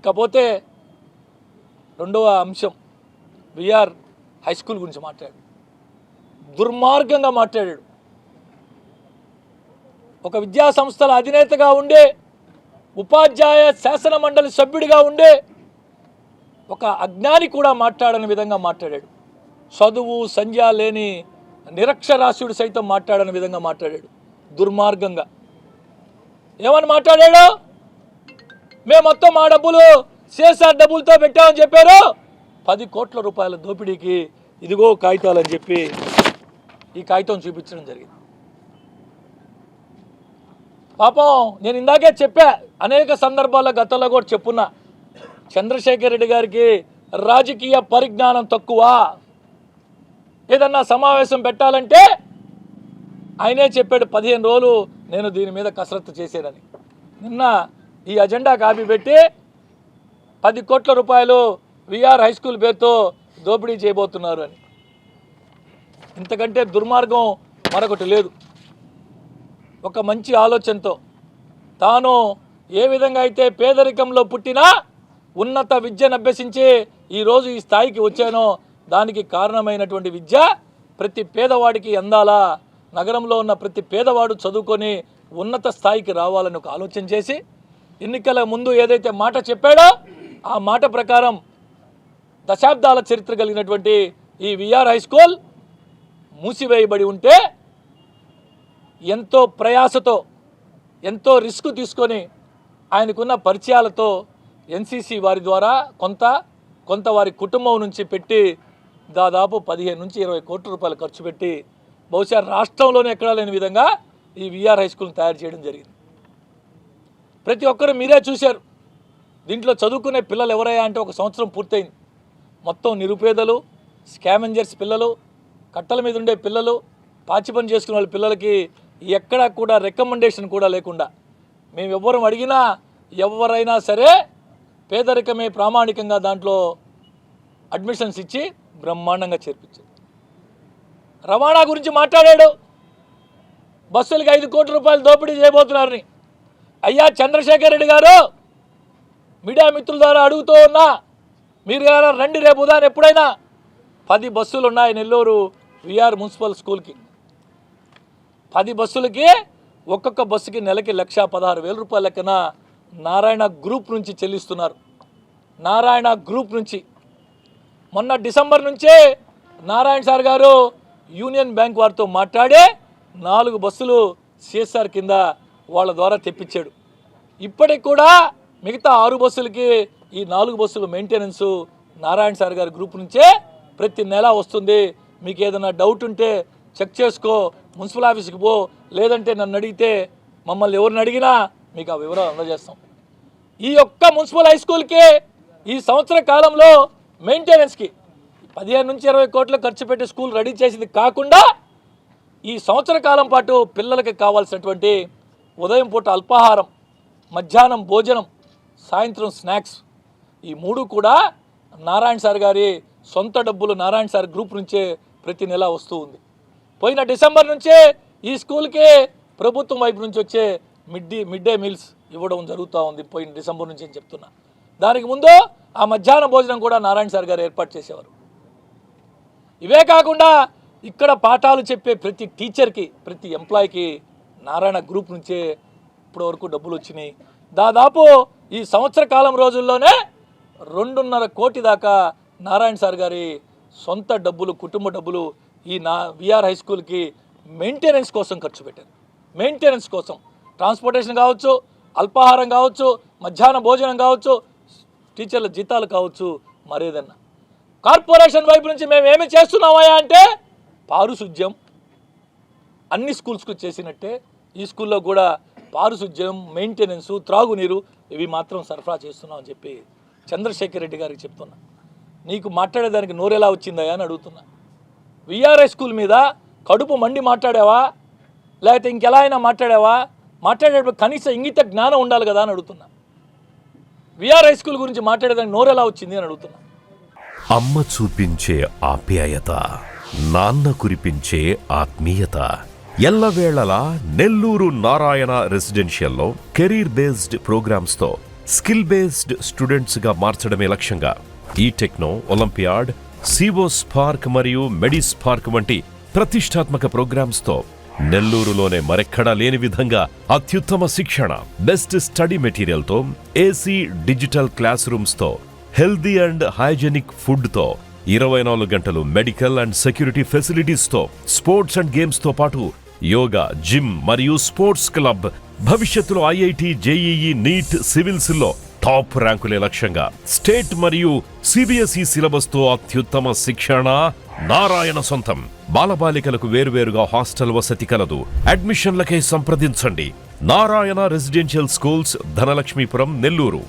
ఇకపోతే రెండవ అంశం విఆర్ హై స్కూల్ గురించి మాట్లాడాడు. దుర్మార్గంగా మాట్లాడాడు. ఒక విద్యా సంస్థల అధినేతగా ఉండే, ఉపాధ్యాయ శాసన మండలి సభ్యుడిగా ఉండే ఒక అజ్ఞాని కూడా మాట్లాడని విధంగా మాట్లాడాడు. చదువు సంధ్య లేని నిరక్షరాస్యుడు సైతం మాట్లాడని విధంగా మాట్లాడాడు. దుర్మార్గంగా ఏమని మాట్లాడాడు? మేము మొత్తం మా డబ్బులు సిఎస్ఆర్ డబ్బులతో పెట్టామని చెప్పారు. 10 కోట్ల రూపాయల దోపిడీకి ఇదిగో కాగితాలు అని చెప్పి ఈ కాగితం చూపించడం జరిగింది. పాపం నేను ఇందాకే చెప్పా, అనేక సందర్భాల్లో గతంలో కూడా చెప్పున్నా, చంద్రశేఖర్ రెడ్డి గారికి రాజకీయ పరిజ్ఞానం తక్కువ. ఏదన్నా సమావేశం పెట్టాలంటే ఆయనే చెప్పాడు 15 రోజులు నేను దీని మీద కసరత్తు చేసేదని. నిన్న ఈ అజెండా కాపీ పెట్టి 10 కోట్ల రూపాయలు విఆర్ హై స్కూల్ పేరుతో దోపిడీ చేయబోతున్నారు అని. ఇంతకంటే దుర్మార్గం మరొకటి లేదు. ఒక మంచి ఆలోచనతో తాను ఏ విధంగా అయితే పేదరికంలో పుట్టినా ఉన్నత విద్యను అభ్యసించి ఈరోజు ఈ స్థాయికి వచ్చానో దానికి కారణమైనటువంటి విద్య ప్రతి పేదవాడికి అందాలా, నగరంలో ఉన్న ప్రతి పేదవాడు చదువుకొని ఉన్నత స్థాయికి రావాలని ఒక ఆలోచన చేసి ఎన్నికల ముందు ఏదైతే మాట చెప్పాడో ఆ మాట ప్రకారం దశాబ్దాల చరిత్ర కలిగినటువంటి ఈ విఆర్ హై స్కూల్ మూసివేయబడి ఉంటే ఎంతో ప్రయాసతో ఎంతో రిస్క్ తీసుకొని ఆయనకున్న పరిచయాలతో ఎన్సీసీ వారి ద్వారా కొంత వారి కుటుంబం నుంచి పెట్టి దాదాపు 15 నుంచి 20 కోట్ల రూపాయలు ఖర్చు పెట్టి బహుశా రాష్ట్రంలోనే ఎక్కడా లేని విధంగా ఈ విఆర్ హై స్కూల్ని తయారు చేయడం జరిగింది. ప్రతి ఒక్కరు మీరే చూశారు. దీంట్లో చదువుకునే పిల్లలు ఎవరయ్యా అంటే 1 సంవత్సరం పూర్తయింది. మొత్తం నిరుపేదలు, స్కావెంజర్స్ పిల్లలు, కట్టల మీద ఉండే పిల్లలు, పాచి పని చేసుకునే వాళ్ళ పిల్లలకి ఎక్కడా కూడా రికమెండేషన్ కూడా లేకుండా మేము ఎవ్వరం అడిగినా ఎవరైనా సరే పేదరికమే ప్రామాణికంగా దాంట్లో అడ్మిషన్స్ ఇచ్చి బ్రహ్మాండంగా చేర్పించారు. రవాణా గురించి మాట్లాడాడు. బస్సులకి 5 కోట్ల రూపాయలు దోపిడీ చేయబోతున్నారని. అయ్యా చంద్రశేఖర్ రెడ్డి గారు, మీడియా మిత్రుల ద్వారా అడుగుతూ ఉన్నా, మీరు రండి రేపు ఉదయం ఎప్పుడైనా 10 బస్సులు ఉన్నాయి నెల్లూరు విఆర్ మున్సిపల్ స్కూల్కి. 10 బస్సులకి ఒక్కొక్క బస్సుకి నెలకి 1,16,000 రూపాయల లెక్కన నారాయణ గ్రూప్ నుంచి చెల్లిస్తున్నారు. నారాయణ గ్రూప్ నుంచి మొన్న డిసెంబర్ నుంచే నారాయణ సార్ గారు యూనియన్ బ్యాంక్ వారితో మాట్లాడి 4 బస్సులు సిఎస్ఆర్ కింద వాళ్ళ ద్వారా తెప్పించాడు. ఇప్పటికి కూడా మిగతా 6 బస్సులకి ఈ 4 బస్సులు మెయింటెనెన్స్ నారాయణ సార్ గారి గ్రూప్ నుంచే ప్రతి నెల వస్తుంది. మీకు ఏదైనా డౌట్ ఉంటే చెక్ చేసుకో, మున్సిపల్ ఆఫీస్కి పో, లేదంటే నన్ను అడిగితే మమ్మల్ని ఎవరిని అడిగినా మీకు ఆ వివరాలు అందజేస్తాం. ఈ ఒక్క మున్సిపల్ హై స్కూల్కి ఈ సంవత్సర కాలంలో మెయింటెనెన్స్కి 15 నుంచి 20 కోట్లు ఖర్చు పెట్టి స్కూల్ రెడీ చేసింది కాకుండా ఈ సంవత్సర కాలం పాటు పిల్లలకి కావాల్సినటువంటి ఉదయం పూట అల్పాహారం, మధ్యాహ్నం భోజనం, సాయంత్రం స్నాక్స్, ఈ 3 కూడా నారాయణ సార్ గారి సొంత డబ్బులు నారాయణ సార్ గ్రూప్ నుంచే ప్రతి నెల వస్తూ ఉంది. పోయిన డిసెంబర్ నుంచే ఈ స్కూల్కి ప్రభుత్వం వైపు నుంచి వచ్చే మిడ్ డే మీల్స్ ఇవ్వడం జరుగుతూ ఉంది. పోయిన డిసెంబర్ నుంచి అని చెప్తున్నా. దానికి ముందు ఆ మధ్యాహ్న భోజనం కూడా నారాయణ సార్ గారు ఏర్పాటు చేసేవారు. ఇవే కాకుండా ఇక్కడ పాఠాలు చెప్పే ప్రతి టీచర్కి, ప్రతి ఎంప్లాయీకి నారాయణ గ్రూప్ నుంచే ఇప్పటివరకు డబ్బులు వచ్చినాయి. దాదాపు ఈ సంవత్సర కాలం రోజుల్లోనే 2.5 కోటి దాకా నారాయణ సార్ గారి సొంత డబ్బులు, కుటుంబ డబ్బులు ఈ విఆర్ హై స్కూల్కి మెయింటెనెన్స్ కోసం ఖర్చు పెట్టారు. మెయింటెనెన్స్ కోసం ట్రాన్స్పోర్టేషన్ కావచ్చు, అల్పాహారం కావచ్చు, మధ్యాహ్న భోజనం కావచ్చు, టీచర్ల జీతాలు కావచ్చు, మరేదన్నా. కార్పొరేషన్ వైపు నుంచి మేము ఏమి చేస్తున్నామయ్యా అంటే పారిశుధ్యం అన్ని స్కూల్స్కు చేసినట్టే ఈ స్కూల్లో కూడా పారిశుధ్యం, మెయింటెనెన్స్, త్రాగునీరు ఇవి మాత్రం సరఫరా చేస్తున్నామని చెప్పి చంద్రశేఖర్ రెడ్డి గారికి చెప్తున్నా. నీకు మాట్లాడేదానికి నోరెలా వచ్చిందయ్యా అని అడుగుతున్నా. విఆర్ హై స్కూల్ మీద కడుపు మండి మాట్లాడావా, లేకపోతే ఇంకెలా అయినా మాట్లాడావా? మాట్లాడేటప్పుడు కనీస ఇంగిత జ్ఞానం ఉండాలి కదా అని అడుగుతున్నా. విఆర్ హై స్కూల్ గురించి మాట్లాడేదానికి నోరెలా వచ్చింది అని అడుగుతున్నా. అమ్మ చూపించే ఆప్యాయత, నాన్న కురిపించే ఆత్మీయత, ఎల్లవేళలా నెల్లూరు నారాయణ రెసిడెన్షియల్లో కెరీర్ బేస్డ్ ప్రోగ్రామ్స్తో స్కిల్ బేస్డ్ స్టూడెంట్స్గా మార్చడమే లక్ష్యంగా ఈ టెక్నో, ఒలింపియాడ్, సివో స్పార్క్ మరియు మెడి స్పార్క్ వంటి ప్రతిష్టాత్మక ప్రోగ్రామ్స్తో నెల్లూరులోనే మరెక్కడా లేని విధంగా అత్యుత్తమ శిక్షణ, బెస్ట్ స్టడీ మెటీరియల్తో, ఏసీ డిజిటల్ క్లాస్ రూమ్స్తో, హెల్దీ అండ్ హైజెనిక్ ఫుడ్తో, 24 గంటలు మెడికల్ అండ్ సెక్యూరిటీ ఫెసిలిటీస్తో, స్పోర్ట్స్ అండ్ గేమ్స్తో పాటు యోగా, జిమ్ మరియు స్పోర్ట్స్ క్లబ్, భవిష్యత్తులో ఐఐటి, జేఈఈ, నీట్, సివిల్స్లో టాప్ ర్యాంకులే లక్ష్యంగా స్టేట్ మరియు సిబిఎస్ఈ సిలబస్తో అత్యుత్తమ శిక్షణ నారాయణ సొంతం. బాలబాలికలకు వేరువేరుగా హాస్టల్ వసతి కలదు. అడ్మిషన్లకై సంప్రదించండి. Narayana residential schools, Dhanalakshmipuram, Nellore.